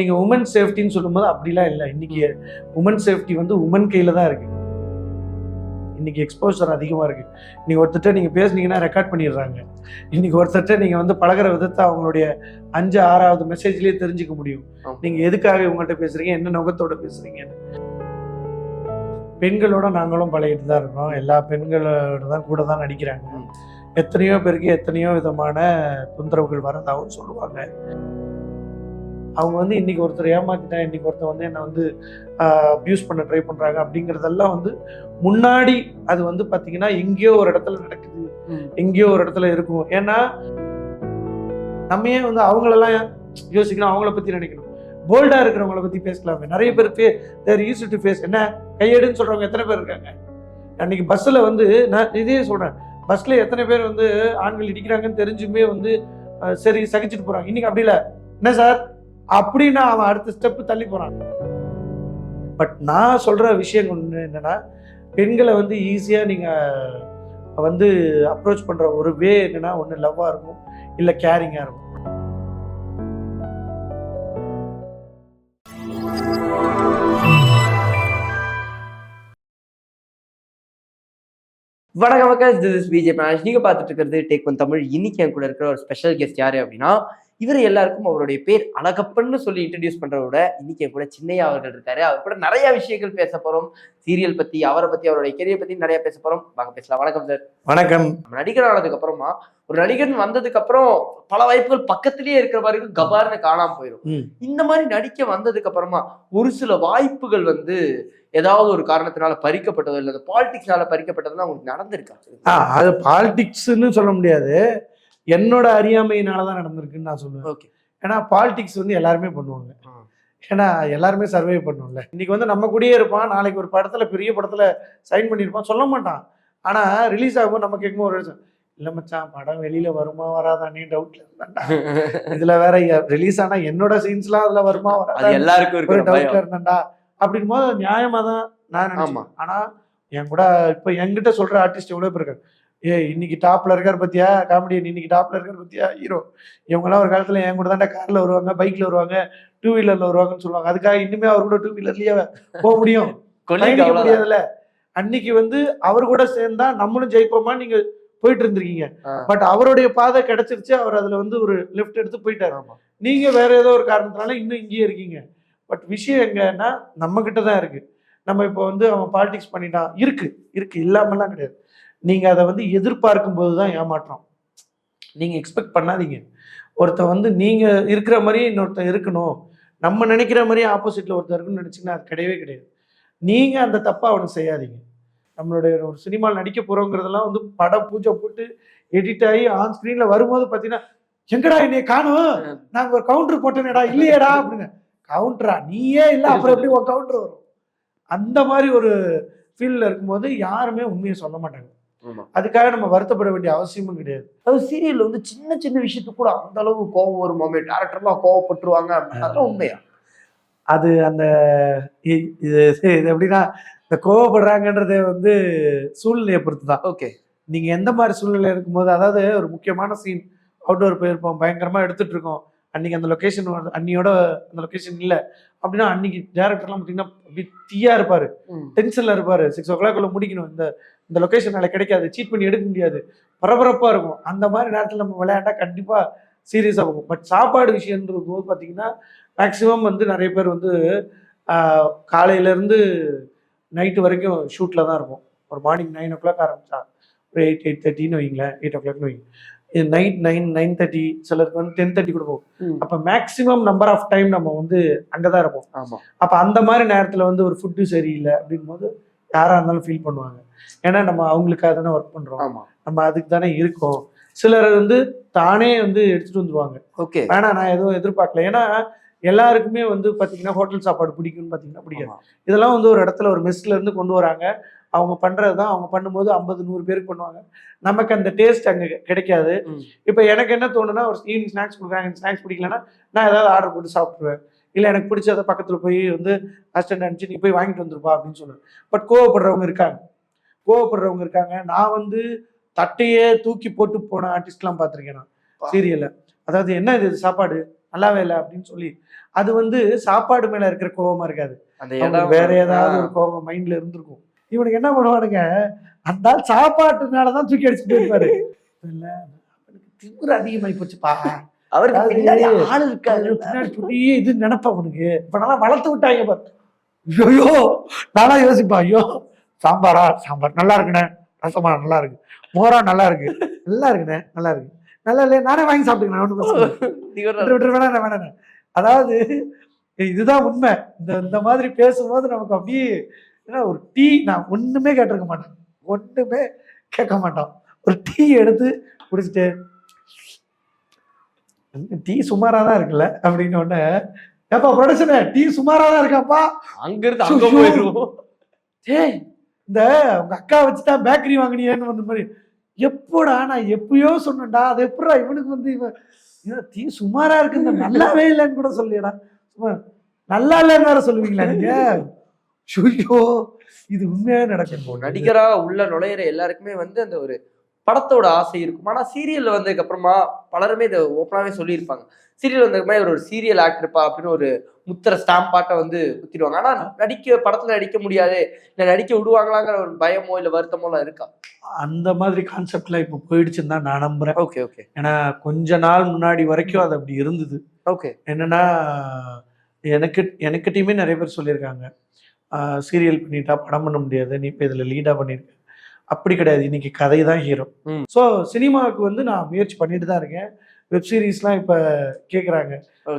நீங்க உமன் சேஃப்டின்னு சொல்லும்போது அப்படிலாம் இல்லை. இன்னைக்கு உமன் சேஃப்டி வந்து உமன் கையில தான் இருக்கு. இன்னைக்கு எக்ஸ்போசர் அதிகமா இருக்கு. நீங்க ஒருத்தட்ட நீங்க பேசுனீங்கன்னா ரெக்கார்ட் பண்ணிடுறாங்க. இன்னைக்கு ஒருத்தட்ட நீங்க வந்து பழகுற விதத்தை அவங்களுடைய 5, 6வது மெசேஜ்லயே தெரிஞ்சுக்க முடியும். நீங்க எதுக்காக இவங்கள்ட்ட பேசுறீங்க, என்ன நோக்கத்தோட பேசுறீங்கன்னு. பெண்களோட நாங்களும் பழகிட்டு தான் இருக்கோம். எல்லா பெண்களோட தான் கூட தான் நடிக்கிறாங்க. எத்தனையோ பேருக்கு எத்தனையோ விதமான தொந்தரவுகள் வரதாகவும் சொல்லுவாங்க. அவங்க வந்து இன்னைக்கு ஒருத்தர் ஏமாத்திட்டேன், இன்னைக்கு ஒருத்தர் வந்து என்னை வந்து அப்யூஸ் பண்ண ட்ரை பண்றாங்க அப்படிங்கிறதெல்லாம் வந்து முன்னாடி அது வந்து பார்த்தீங்கன்னா எங்கேயோ ஒரு இடத்துல நடக்குது, எங்கேயோ ஒரு இடத்துல இருக்கும். ஏன்னா நம்ம ஏன் வந்து அவங்களெல்லாம் யோசிக்கணும், அவங்கள பத்தி நினைக்கணும். போல்டா இருக்கிறவங்கள பத்தி பேசலாமே. நிறைய பேருக்கு தேர் யூஸ்ட் டு ஃபேஸ். என்ன கையெடுன்னு சொல்றவங்க எத்தனை பேர் இருக்காங்க? அன்னைக்கு பஸ்ஸில் வந்து நான் இதே சொல்றேன், பஸ்ல எத்தனை பேர் வந்து ஆண்கள் இடிக்கிறாங்கன்னு தெரிஞ்சுமே வந்து சரி சகிச்சுட்டு போறாங்க. இன்னைக்கு அப்படி இல்லை. என்ன சார் அப்படின்னா அவன் அடுத்த ஸ்டெப்பு தள்ளி போறான். பட் நான் சொல்ற விஷயம் ஒன்று என்னன்னா, பெண்களை வந்து ஈஸியா நீங்க வந்து அப்ரோச் பண்ற ஒரு வே என்னன்னா, ஒன்று லவ்வா இருக்கும், இல்லை கேரிங்கா இருக்கும். வணக்கம் மக்கள், திஸ் இஸ் விஜய் பிரான்ஸ். நீங்க பார்த்துட்டு இருக்கிறது டேக் ஒன் தமிழ். இன்னைக்கு என் கூட இருக்கிற ஒரு ஸ்பெஷல் கெஸ்ட் யாரு அப்படின்னா, இவர் எல்லாருக்கும் அவருடைய பேர் அழகப்பன்னு சொல்லி இன்ட்ரடியூஸ் பண்றதோட இன்னைக்கு என் கூட சின்னையா அவர்கள் இருக்காரு. அவர் கூட நிறைய விஷயங்கள் பேச போறோம். சீரியல் பத்தி, அவரை பத்தி, அவருடைய கெரியர் பத்தி நிறைய பேச போறோம். வாங்க பேசலாம். வணக்கம் சார். வணக்கம். நடிகர் ஆனதுக்கு அப்புறமா ஒரு நடிகன் வந்ததுக்கு அப்புறம் பல வாய்ப்புகள் பக்கத்திலேயே இருக்கிற வரைக்கும் கபார்னு காணாம போயிடும். இந்த மாதிரி நடிக்க வந்ததுக்கு அப்புறமா ஒரு சில வாய்ப்புகள் வந்து ஏதாவது ஒரு காரணத்தினால பறிக்கப்பட்டதோ இல்லை பாலிடிக்ஸ்னால பறிக்கப்பட்டதுன்னா உங்களுக்கு நடந்திருக்கா? அது பாலிடிக்ஸ்ன்னு சொல்ல முடியாது, என்னோட அறியாமையினாலதான் நடந்திருக்குன்னு நான் சொல்லுவேன். ஓகே. ஏன்னா பாலிடிக்ஸ் வந்து எல்லாருமே பண்ணுவாங்க. ஏன்னா எல்லாருமே சர்வே பண்ணும்ல. இன்னைக்கு வந்து நம்ம கூடயே இருப்பான், நாளைக்கு ஒரு படத்துல பெரிய படத்துல சைன் பண்ணியிருப்பான், சொல்ல மாட்டான். ஆனா ரிலீஸ் ஆகும்போது நம்ம கேட்கும்போது ஒரு இல்லை மச்சான் படம் வெளியில வருமா வராதானே டவுட்ல இருந்தாண்டா. இதுல வேற ரிலீஸ் ஆனா என்னோட சீன்ஸ்லாம் அதுல வருமா வராதா எல்லாருக்கும் ஒரு டவுட்ல இருந்தாண்டா அப்படின் போது நியாயமா தான் நான் நினைச்சேன். ஆனா என் கூட இப்ப என்கிட்ட சொல்ற ஆர்டிஸ்ட் எவ்வளவு பேர் இருக்காங்க. இன்னைக்கு டாப்ல இருக்காரு பத்தியா காமெடியன், இன்னைக்கு டாப்ல இருக்காரு பத்தியா ஹீரோ. இவங்கெல்லாம் ஒரு காலத்துல என் கூட தாண்டா கார்ல வருவாங்க, பைக்ல வருவாங்க, 2 வீலர்ல வருவாங்கன்னு சொல்லுவாங்க. அதுக்காக இன்னுமே அவர் கூட 2 வீலர்லயே போக முடியும்? முடியாதுல்ல. அன்னைக்கு வந்து அவர் கூட சேர்ந்தா நம்மளும் ஜெயிப்போமா நீங்க போயிட்டு இருந்திருக்கீங்க. பட் அவருடைய பாதை கிடைச்சிருச்சு, அவர் அதுல வந்து ஒரு லெஃப்ட் எடுத்து போயிட்டாரு. நீங்க வேற ஏதோ ஒரு காரணத்தினால இன்னும் இங்கேயே இருக்கீங்க. பட் விஷயம் எங்கன்னா நம்ம கிட்டதான் இருக்கு. நம்ம இப்போ வந்து அவன் பாலிடிக்ஸ் பண்ணிட்டான், இருக்கு இல்லாமலாம் கிடையாது. நீங்க அதை வந்து எதிர்பார்க்கும் போதுதான் ஏமாற்றம். நீங்க எக்ஸ்பெக்ட் பண்ணாதீங்க. ஒருத்தன் வந்து நீங்க இருக்கிற மாதிரியே இன்னொருத்தன் இருக்கணும், நம்ம நினைக்கிற மாதிரியே ஆப்போசிட்ல ஒருத்தர் இருக்குன்னு நினைச்சீங்கன்னா அது கிடையவே கிடையாது. நீங்க அந்த தப்பா அவனுக்கு செய்யாதீங்க. நம்மளுடைய ஒரு சினிமாவில் நடிக்க போறோங்கிறதெல்லாம் வந்து படம் பூஜை போட்டு எடிட் ஆகி ஆன் ஸ்கிரீன்ல வரும்போது பாத்தீங்கன்னா, எங்கடா என்னைய காணும், நாங்க ஒரு கவுண்டர் போட்டேனேடா, இல்லையேடா அப்படின்னு. கவுண்டரா நீயே இல்லை, அப்புறம் எப்படி ஒரு கவுண்டர் வரும்? அந்த மாதிரி ஒரு ஃபீல்ட்ல இருக்கும்போது யாருமே உண்மையை சொல்ல மாட்டாங்க. அதுக்காக நம்ம வருத்தப்பட வேண்டிய அவசியமும் கிடையாது. அது சீரியல்ல வந்து சின்ன சின்ன விஷயத்துக்கு கூட அந்த அளவு கோபம் வருமாமே, டேரக்டர்லாம் கோவப்பட்டுருவாங்க, அதெல்லாம் உண்மையா? அது அந்த இது எப்படின்னா, இந்த கோவப்படுறாங்கன்றதை வந்து சூழ்நிலையை பொறுத்து தான். ஓகே. நீங்க எந்த மாதிரி சூழ்நிலை இருக்கும்போது, அதாவது ஒரு முக்கியமான சீன் அவுட்டோர் போயிருப்போம், பயங்கரமா எடுத்துட்டு இருக்கோம், அன்னைக்கு அந்த லொக்கேஷன் அன்னியோட அந்த லொக்கேஷன் இல்லை அப்படின்னா, அன்னைக்கு டேரக்டர்லாம் பார்த்தீங்கன்னா தீயா இருப்பாரு, டென்ஷன்ல இருப்பாரு. 6 o'clock முடிக்கணும், இந்த லொக்கேஷன் நாளை கிடைக்காது, சீட் பண்ணி எடுக்க முடியாது, பரபரப்பா இருக்கும். அந்த மாதிரி நேரத்தில் நம்ம விளையாண்டா கண்டிப்பா சீரியஸா போகும். பட் சாப்பாடு விஷயம்ன்றது போது பார்த்தீங்கன்னா மேக்சிமம் வந்து நிறைய பேர் வந்து காலையில இருந்து நைட்டு வரைக்கும் ஷூட்ல தான் இருக்கும். ஒரு மார்னிங் 9 o'clock ஆரம்பிச்சா ஒரு 8:30ன்னு வைங்களேன், 8 o'clockனு வைங்க, நைட் 9:30, சிலருக்கு வந்து 10:30 கூட போகும். அப்ப மேக்சிமம் நம்பர் ஆஃப் டைம் நம்ம வந்து அங்கதான் இருப்போம். அப்ப அந்த மாதிரி நேரத்துல வந்து ஒரு ஃபுட்டு சரியில்லை அப்படின் போது யாரா இருந்தாலும் ஃபீல் பண்ணுவாங்க. ஏன்னா நம்ம அவங்களுக்காக தானே ஒர்க் பண்றோம், நம்ம அதுக்கு தானே இருக்கோம். சிலர் வந்து தானே வந்து எடுத்துட்டு வந்துருவாங்க. ஓகே, வேணா நான் எதுவும் எதிர்பார்க்கல. ஏன்னா எல்லாருக்குமே வந்து பாத்தீங்கன்னா ஹோட்டல் சாப்பாடு பிடிக்கும்னு பாத்தீங்கன்னா பிடிக்காது. இதெல்லாம் வந்து ஒரு இடத்துல ஒரு மெஸ்ல இருந்து கொண்டு வராங்க, அவங்க பண்றதுதான். அவங்க பண்ணும்போது 50-100 பேருக்கு பண்ணுவாங்க. நமக்கு அந்த டேஸ்ட் அங்க கிடைக்காது. இப்ப எனக்கு என்ன தோணுன்னா, ஒரு ஈவினிங் ஸ்நாக்ஸ் கொடுக்குறாங்க, ஸ்நாக்ஸ் பிடிக்கலன்னா நான் ஏதாவது ஆர்டர் போட்டு சாப்பிட்டுருவேன். இல்லை எனக்கு பிடிச்சதை பக்கத்துல போய் வந்து அசிஸ்டன்ட் அனுப்பிச்சு நீ போய் வாங்கிட்டு வந்துருப்பா அப்படின்னு சொல்லுவேன். பட் கோவப்படுறவங்க இருக்காங்க. நான் வந்து தட்டையே தூக்கி போட்டு போன ஆர்டிஸ்ட்லாம் பார்த்துருக்கேன் நான் சீரியல்ல. அதாவது என்ன இது சாப்பாடு, நல்லாவே இல்லை அப்படின்னு சொல்லி அது வந்து சாப்பாடு மேல இருக்கிற கோபமா இருக்காது, அந்த அவங்களுக்கு இடம் வேற ஏதாவது ஒரு கோபம் மைண்ட்ல இருந்திருக்கும். இவனுக்கு என்ன பண்ணுவானுங்க, அந்த ஆள் சாப்பாட்டுனாலதான் தூக்கி அடிச்சுட்டு போயிருப்பாரு. இல்ல அவனுக்கு திமிரு அதிகமாயி போச்சுப்பா, அவருக்கு அதாவது பின்னாடி ஆள் இருக்காரு. பின்னாடி பெரிய இது நினைப்பா அவனுக்கு. இப்ப நல்லா வளர்த்து விட்டாங்க பாரு. ஐயோ நானா யோசிப்பா, ஐயோ சாம்பாரா, சாம்பார் நல்லா இருக்குண்ணே, ரசமா நல்லா இருக்கு, மோரா நல்லா இருக்கு, நல்லா இருக்குண்ணே, நல்லா இருக்கு, நல்லா இல்லையா நானே வாங்கி சாப்பிட்டுக்கிறேன், ஒன்றும் பிரச்சனை இல்லை. விட்டு வேணாண்ணே வேணாண்ணே. அதாவது இதுதான் உண்மை. இந்த மாதிரி பேசும்போது நமக்கு அப்படியே ஏன்னா ஒரு டீ நான் ஒண்ணுமே கேட்டிருக்க மாட்டேன், ஒண்ணுமே கேட்க மாட்டோம். ஒரு டீ எடுத்து குடிச்சிட்டு டீ சுமாரா தான் இருக்குல்ல அப்படின்னு உடனே, ஏப்பா ப்ரொடக்ஷனே டீ சுமாரா தான் இருக்காப்பா, அங்க இருந்து அங்க போயிடுவோம். ஏய் இந்த உங்க அக்கா வச்சுதான் பேக்கரி வாங்கினியேன்னு வந்த மாதிரி, எப்போடா நான் எப்பயோ சொன்னேன்டா, அது எப்படா இவனுக்கு வந்து இவன் டீ சுமாரா இருக்கு, இந்த நல்லாவே இல்லைன்னு கூட சொல்லியடா, சும்மா நல்லா இல்லைன்னு வேற சொல்லுவீங்களா நீங்க? ஐயோ இது உண்மையா நடக்கும். நடிகரா உள்ள நுழையிற எல்லாருக்குமே வந்து அந்த ஒரு படத்தோட ஆசை இருக்கும். ஆனா சீரியல்ல வந்ததுக்கு அப்புறமா பலருமே இதை ஓப்பனாவே சொல்லியிருப்பாங்க. சீரியல் வந்ததுக்கு ஒரு சீரியல் ஆக்டர்ப்பா அப்படின்னு ஒரு முத்திர ஸ்டாம்ப் பாட்டை வந்து குத்திடுவாங்க. ஆனா படத்துல நடிக்க முடியாது, இல்ல நடிக்க விடுவாங்களாங்கிற ஒரு பயமோ இல்ல வருத்தமோ எல்லாம் இருக்கா? அந்த மாதிரி கான்செப்ட்ல இப்ப போயிடுச்சுன்னு தான் நான் நம்புறேன். Okay okay. ஏன்னா கொஞ்ச நாள் முன்னாடி வரைக்கும் அது அப்படி இருந்தது. ஓகே. என்னன்னா எனக்கு டீமே நிறைய பேர் சொல்லியிருக்காங்க, சீரியல் பண்ணிட்டா படம் பண்ண முடியாது, நீ இப்போ இதில் லீடாக பண்ணியிருக்க. அப்படி கிடையாது, இன்னைக்கு கதை தான் ஹீரோ. ஸோ சினிமாவுக்கு வந்து நான் முயற்சி பண்ணிட்டு தான் இருக்கேன். வெப் சீரிஸ்லாம் இப்போ கேட்குறாங்க.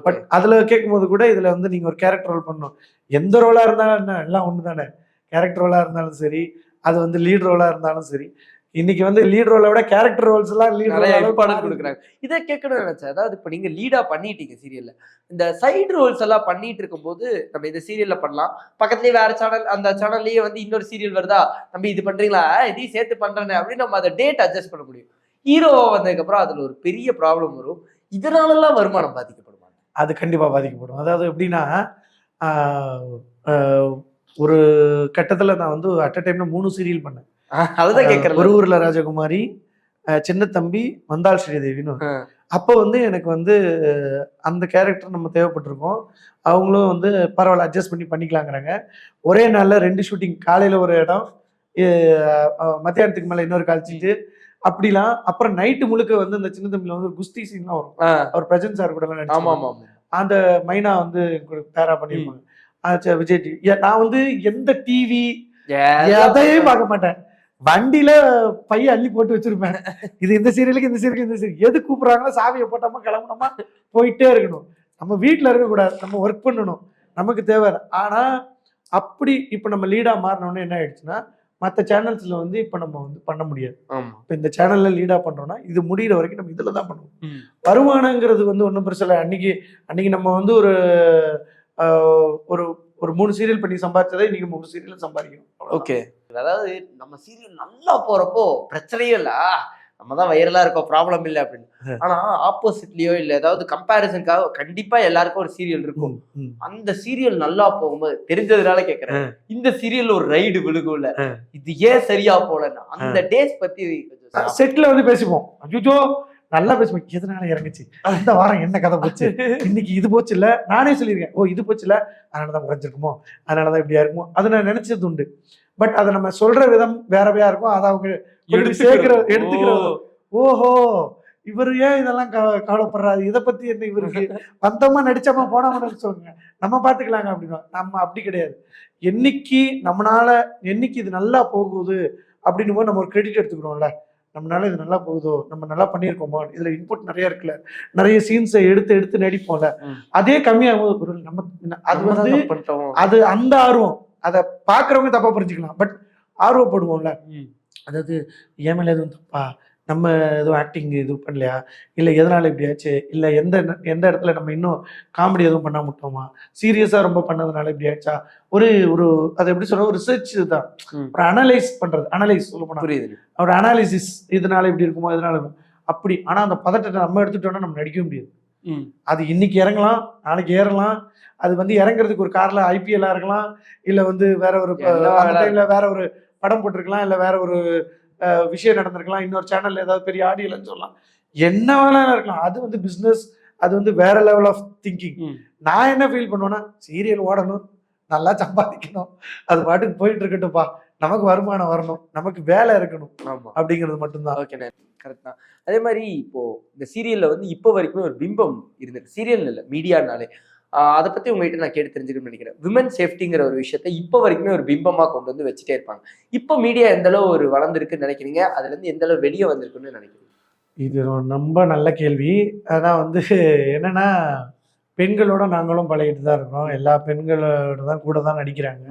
பட் அதில் கேட்கும்போது கூட இதில் வந்து நீங்கள் ஒரு கேரக்டர் ரோல் பண்ணணும். எந்த ரோலாக இருந்தாலும் என்ன எல்லாம் ஒன்று தானே. கேரக்டர் ரோலாக இருந்தாலும் சரி, அது வந்து லீட் ரோலாக இருந்தாலும் சரி. இன்னைக்கு வந்து லீட் ரோலை விட கேரக்டர் ரோல்ஸ் எல்லாம் லீட் இம்பார்ட்டன்ட் கொடுக்குறாங்க. இதை கேட்கணும்னு நினைச்சேன். அதாவது இப்போ நீங்க லீடா பண்ணிட்டீங்க சீரியல்ல, இந்த சைடு ரோல்ஸ் எல்லாம் பண்ணிட்டு இருக்கும்போது நம்ம இந்த சீரியல்ல பண்ணலாம், பக்கத்துலயே வேற சேனல், அந்த சேனல்லயே வந்து இன்னொரு சீரியல் வருதா, நம்ம இது பண்றீங்களா, இதையும் சேர்த்து பண்றேன்னு அப்படின்னு நம்ம அதை டேட் அட்ஜஸ்ட் பண்ண முடியும். ஹீரோவா வந்ததுக்கு அப்புறம் அதுல ஒரு பெரிய ப்ராப்ளம் வரும். இதனாலலாம் வருமானம் பாதிக்கப்படுமா? அது கண்டிப்பா பாதிக்கப்படும். அதாவது எப்படின்னா, ஒரு கட்டத்துல நான் வந்து அட் அ டைம்ல 3 சீரியல் பண்ணேன். அதுதான் கேட்கறேன். ஒரு ஊர்ல ராஜகுமாரி, சின்ன தம்பி, வந்தாள் ஸ்ரீதேவின்னு. அப்போ வந்து எனக்கு வந்து அந்த கேரக்டர் நம்ம தேவைப்பட்டிருக்கோம். அவங்களும் வந்து பரவாயில்ல அட்ஜஸ்ட் பண்ணிக்கலாங்கிறாங்க. ஒரே நாளில் 2 ஷூட்டிங், காலையில் ஒரு இடம், மத்தியானத்துக்கு மேலே இன்னொரு காய்ச்சிட்டு அப்படிலாம். அப்புறம் நைட்டு முழுக்க வந்து அந்த சின்ன தம்பியில் வந்து ஒரு குஸ்தி சீன்லாம் வரும். அவர் பிரஜன் சார் கூட எல்லாம் அந்த மைனா வந்து பேரா பண்ணியிருப்பாங்க விஜய் டிவி. நான் வந்து எந்த டிவி எதையும் பார்க்க மாட்டேன், வண்டியில பைய அள்ளி போட்டு வச்சிருப்பேன். இது இந்த சீரியலுக்கு இந்த சீரியலுக்கு இந்த சீரியல் எது கூப்பிடுறாங்களோ சாவியை போட்டோமா கிளம்பணுமா போயிட்டே இருக்கணும். நம்ம வீட்டில் இருக்கக்கூடாது, நம்ம ஒர்க் பண்ணணும், நமக்கு தேவை. ஆனா அப்படி இப்போ நம்ம லீடா மாறினோன்னு என்ன ஆயிடுச்சுன்னா, மற்ற சேனல்ஸ்ல வந்து இப்போ நம்ம வந்து பண்ண முடியாது. இப்போ இந்த சேனல்ல லீடா பண்றோம்னா இது முடிகிற வரைக்கும் நம்ம இதுல தான் பண்ணுவோம். வருமானங்கிறது வந்து ஒன்றும் பிரச்சனை. அன்னைக்கு நம்ம வந்து ஒரு ஒரு 3 சீரியல் பண்ணி சம்பாதிச்சதை இன்னைக்கு 3 சீரியல் சம்பாதிக்கணும். ஓகே. அதாவது நம்ம சீரியல் நல்லா போறப்போ பிரச்சனையே இல்ல, நம்ம தான் வைரலா இருக்கோம், ப்ராப்ளம் இல்லை அப்படின்னு. ஆனா ஆப்போசிட்லயோ இல்ல ஏதாவது கம்பேரிசனுக்காக கண்டிப்பா எல்லாருக்கும் ஒரு சீரியல் இருக்கும். அந்த சீரியல் நல்லா போகும்போது தெரிஞ்சதுனால கேக்குறேன், இந்த சீரியல் ஒரு ரைடு விழுகும்ல, இது ஏன் சரியா போலன்னு அந்த டேஸ் பத்தி செட்ல வந்து பேசிப்போம். அஜிஜோ நல்லா பேசுவேன், எதனால இறங்குச்சு, இந்த வாரம் என்ன கதை போச்சு, இன்னைக்கு இது போச்சு இல்ல, நானே சொல்லியிருக்கேன், ஓ இது போச்சு இல்ல, அதனாலதான் குறைஞ்சிருக்குமோ, அதனாலதான் இப்படியா இருக்குமோ, அதை நான் நினைச்சது உண்டு. பட் அதை நம்ம சொல்ற விதம் வேறவையா இருக்கும். அதை அவங்க எடுத்துக்கிறது, ஓஹோ இவரு ஏன் இதெல்லாம் கவலைப்படுறாரு, இதை பத்தி என்ன இவருக்கு வந்தோமா நடிச்சோமா போனோம்னு சொல்லுங்க, நம்ம பாத்துக்கலாங்க அப்படின்னா. நம்ம அப்படி கிடையாது. என்னைக்கு நம்மளால என்னைக்கு இது நல்லா போகுது அப்படின்னு போது நம்ம ஒரு கிரெடிட் எடுத்துக்கிறோம்ல, நம்மளால இது நல்லா போகுதோ, நம்ம நல்லா பண்ணியிருக்கோமோ, இதுல இன்புட் நிறைய இருக்குல்ல, நிறைய சீன்ஸை எடுத்து நடிப்போம்ல, அதே கம்மியாகும் நம்ம. அது வந்து அது அந்த ஆர்வம், அதை பாக்குறவங்க தப்பா புரிஞ்சுக்கலாம், பட் ஆர்வப்படுவோம்ல. அதாவது ஏன் மேல எதுவும் தப்பா, நம்ம எதுவும் ஆக்டிங் இது பண்ணலையா, இல்லை எதனால இப்படியாச்சு, இல்லை எந்த இடத்துல நம்ம இன்னும் காமெடி எதுவும் பண்ண மாட்டோமா, சீரியஸா ரொம்ப பண்ணதுனால இப்படி ஆச்சா, ஒரு அதை எப்படி சொல்ற, ஒரு ரிசர்ச் தான், ஒரு அனலைஸ் பண்றது, அனலைஸ் சொல்ல போனா ஒரு அனாலிசிஸ், இதனால இப்படி இருக்குமோ இதனால அப்படி. ஆனா அந்த பதட்டத்தை நம்ம எடுத்துட்டோம்னா நம்ம நடிக்க முடியாது. அது இன்னைக்கு இறங்கலாம், நாளைக்கு ஏறலாம். அது வந்து இறங்குறதுக்கு ஒரு கார்ல ஐபிஎல்லா இருக்கலாம், இல்ல வந்து வேற ஒரு டைம்ல வேற ஒரு படம் போட்டிருக்கலாம், இல்ல வேற ஒரு விஷயம் நடந்திருக்கலாம், இன்னொரு சேனல்ல ஏதாவது பெரிய ஆடியன்ஸ் சொல்லலாம், என்ன வேணாலும் இருக்கலாம். அது வந்து பிசினஸ், அது வந்து வேற லெவல் ஆஃப் திங்கிங். நான் என்ன ஃபீல் பண்ணுவேன்னா, சீரியல் ஓடணும், நல்லா சம்பாதிக்கணும், அது பாட்டுக்கு போயிட்டு இருக்கட்டும்ப்பா, நமக்கு வருமானம் வரணும், நமக்கு வேலை இருக்கணும் ஆமா. அப்படிங்கிறது மட்டும்தான். ஓகேண்ணே, கரெக்ட் தான். அதே மாதிரி இப்போ இந்த சீரியல்ல வந்து இப்போ வரைக்குமே ஒரு பிம்பம் இருந்தது, சீரியல் இல்ல மீடியானாலே. அதை பத்தி உங்ககிட்ட நான் கேட்டு தெரிஞ்சுக்கணும்னு நினைக்கிறேன். விமன் சேஃப்டிங்கிற ஒரு விஷயத்த இப்போ வரைக்குமே ஒரு பிம்பமா கொண்டு வந்து வச்சுட்டே இருப்பாங்க. இப்போ மீடியா எந்த அளவு ஒரு வளர்ந்துருக்குன்னு நினைக்கிறீங்க? அதுல இருந்து எந்த அளவு வெளியே வந்திருக்குன்னு நினைக்கிறீங்க? இது ரொம்ப நல்ல கேள்வி. ஆனா வந்து என்னன்னா, பெண்களோட நாங்களும் பழகிட்டு தான் இருக்கோம். எல்லா பெண்களோட தான் கூட தான் நடிக்கிறாங்க.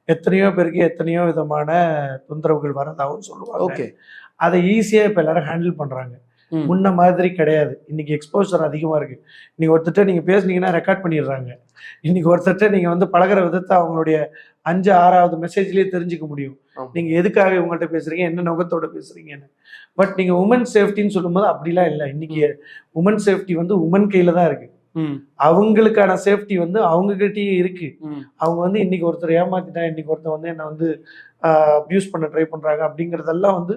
எத்தனையோ பேருக்கு எத்தனையோ விதமான தொந்தரவுகள் வரதாகவும் சொல்லுவாங்க. ஓகே. அதை ஈஸியா இப்ப எல்லாரும் ஹேண்டில் பண்றாங்க. முன்ன மாதிரி கிடையாது. இன்னைக்கு எக்ஸ்போசர் அதிகமா இருக்கு. இன்னைக்கு ஒருத்தர்ட்ட நீங்க பேசுனீங்கன்னா ரெக்கார்ட் பண்ணிடுறாங்க. இன்னைக்கு ஒருத்தர்ட்ட நீங்க வந்து பழகுற விதத்தை அவங்களுடைய 5, 6வது மெசேஜ்லயே தெரிஞ்சுக்க முடியும். நீங்க எதுக்காக இவங்கள்ட்ட பேசுறீங்க, என்ன நோக்கத்தோட பேசுறீங்கன்னு. பட் நீங்க உமன் சேஃப்டின்னு சொல்லும்போது அப்படிலாம் இல்லை. இன்னைக்கு உமன் சேஃப்டி வந்து உமன் கையில தான் இருக்கு. அவங்களுக்கான சேஃப்டி வந்து அவங்க கிட்டயே இருக்கு. அவங்க வந்து இன்னைக்கு ஒருத்தர் ஏமாத்திட்டா, இன்னைக்கு ஒருத்தர் வந்து என்ன வந்து அபியூஸ் பண்ண ட்ரை பண்றாங்க அப்படிங்கறதெல்லாம் வந்து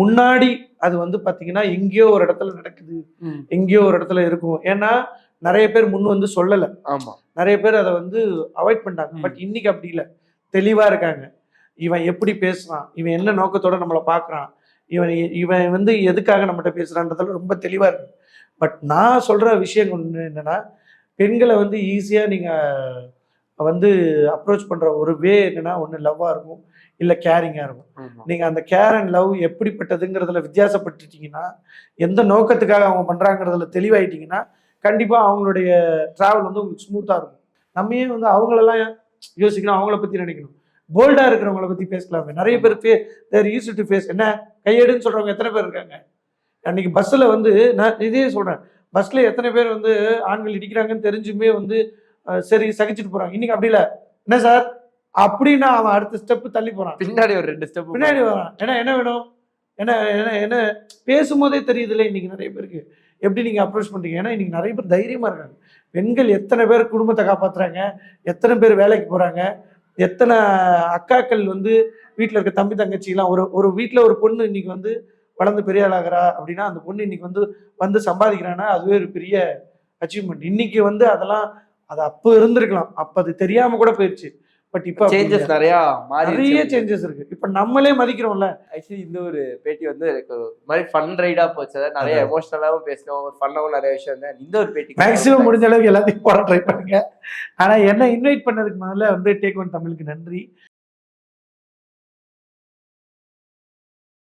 முன்னாடி அது வந்து பாத்தீங்கன்னா எங்கேயோ ஒரு இடத்துல நடக்குது, எங்கேயோ ஒரு இடத்துல இருக்கும். ஏன்னா நிறைய பேர் முன் வந்து சொல்லல. ஆமா, நிறைய பேர் அதை வந்து அவாய்ட் பண்ணிட்டாங்க. பட் இன்னைக்கு அப்படி இல்லை, தெளிவா இருக்காங்க. இவன் எப்படி பேசுறான், இவன் என்ன நோக்கத்தோட நம்மளை பாக்குறான், இவன் இவன் வந்து எதுக்காக நம்மகிட்ட பேசுறான்றதுல ரொம்ப தெளிவா இருக்கு. பட் நான் சொல்ற விஷயம் ஒண்ணு என்னன்னா, பெண்களை வந்து ஈஸியா நீங்க வந்து அப்ரோச் பண்ற ஒரு வே என்னன்னா, ஒண்ணு லவ்வா இருக்கும், இல்ல கேரிங்கா இருக்கும். நீங்க அந்த கேர் அண்ட் லவ் எப்படிப்பட்டதுங்கிறதுல வித்தியாசப்பட்டுட்டீங்கன்னா, எந்த நோக்கத்துக்காக அவங்க பண்றாங்கிறதுல தெளிவாயிட்டீங்கன்னா, கண்டிப்பா அவங்களுடைய டிராவல் வந்து உங்களுக்கு ஸ்மூத்தா இருக்கும். நம்ம ஏன் வந்து அவங்களெல்லாம் யோசிக்கணும், அவங்கள பத்தி நினைக்கணும். போல்டா இருக்கிறவங்கள பத்தி பேசலாமே. நிறைய பேர் தேர் யூஸ்ட் டு ஃபேஸ். என்ன கையெடுன்னு சொல்றவங்க எத்தனை பேர் இருக்காங்க? அன்னைக்கு பஸ்ல வந்து நான் இதே சொல்றேன், பஸ்ல எத்தனை பேர் வந்து ஆண்கள் இடிக்கிறாங்கன்னு தெரிஞ்சுமே வந்து சரி சகிச்சுட்டு போறாங்க. இன்னைக்கு அப்படி இல்லை. என்ன சார் அப்படின்னா அவன் அடுத்த ஸ்டெப் தள்ளி போறான், பின்னாடி ஒரு 2 ஸ்டெப் பின்னாடி வரான். ஏன்னா என்ன வேணும், என்ன என்ன என்ன பேசும்போதே தெரியுது இல்லை இன்னைக்கு நிறைய பேருக்கு எப்படி நீங்க அப்ரோச் பண்றீங்க. ஏன்னா இன்னைக்கு நிறைய பேர் தைரியமா இருக்காங்க. பெண்கள் எத்தனை பேர் குடும்பத்தை காப்பாத்துறாங்க, எத்தனை பேர் வேலைக்கு போறாங்க, எத்தனை அக்காக்கள் வந்து வீட்டில் இருக்க தம்பி தங்கச்சிலாம் ஒரு ஒரு வீட்டில் ஒரு பொண்ணு இன்னைக்கு வந்து வளர்ந்து பெரிய ஆளாகிறா அப்படின்னா, அந்த பொண்ணு இன்னைக்கு வந்து சம்பாதிக்கிறான்னா அதுவே ஒரு பெரிய அச்சீவ்மெண்ட். இன்னைக்கு வந்து அதெல்லாம் அது அப்போ இருந்திருக்கலாம், அப்போ அது தெரியாம கூட போயிடுச்சு. பட் இப்போ சேஞ்சஸ் நிறைய சேஞ்சஸ் இருக்கு. இப்ப நம்மளே மதிக்கிறோம்ல. ஆக்சுவலி இந்த ஒரு பேட்டி வந்து எனக்கு ஒரு மாதிரி ஃபன் ரைடா போச்சு. நிறைய எமோஷனலாவும் பேசணும், ஒரு ஃபன்னாவும் நிறைய விஷயம் வந்து இந்த ஒரு பேட்டி மேக்ஸிமம் முடிஞ்ச அளவுக்கு எல்லாத்தையும் போட ட்ரை பண்ணுங்க. ஆனா என்ன இன்வைட் பண்ணதுக்கு முதல்ல வந்து டேக் ஒன் தமிழுக்கு நன்றி.